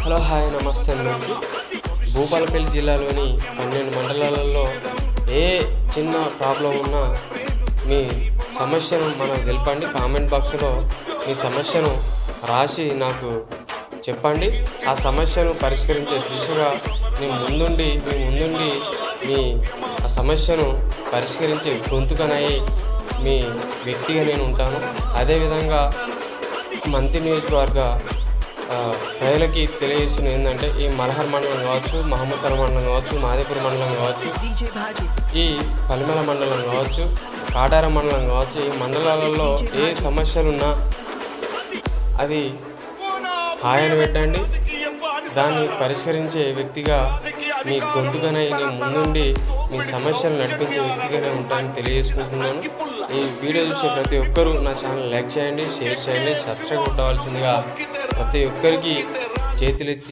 Hello hi నమస్తే అందరికీ. భూపాలపల్లి జిల్లాలోని 12 మండలాలలో ఏ చిన్న ప్రాబ్లం ఉన్నా మీ సమస్యను మనకు తెలపండి. కామెంట్ బాక్స్లో మీ సమస్యను రాసి నాకు చెప్పండి. ఆ సమస్యను పరిష్కరించే దిశగా మీ ముందుండి మీ ఆ సమస్యను పరిష్కరించే గొంతుకనై మీ వ్యక్తిగా నేను ఉంటాను. అదేవిధంగా మంత్రి నియోజకవర్గ ప్రజలకి తెలియజేస్తున్న ఏంటంటే, ఈ మల్హర్ మండలం కావచ్చు, మహమ్మద్పూర్ మండలం కావచ్చు, మాదేపూర్ మండలం కావచ్చు, ఈ పల్మెల మండలం కావచ్చు, కాటారం మండలం కావచ్చు, ఈ మండలాలలో ఏ సమస్యలున్నా అది హాయని పెట్టండి. దాన్ని పరిష్కరించే వ్యక్తిగా మీ గొంతుగానే నేను ముందుండి మీ సమస్యలు నడిపించే వ్యక్తిగానే ఉంటానని తెలియజేసుకుంటున్నాను. ఈ వీడియో చూసే ప్రతి ఒక్కరూ నా ఛానల్ లైక్ చేయండి, షేర్ చేయండి, సబ్స్క్రైబ్ కావాల్సిందిగా ప్రతి ఒక్కరికి చేతులెత్తి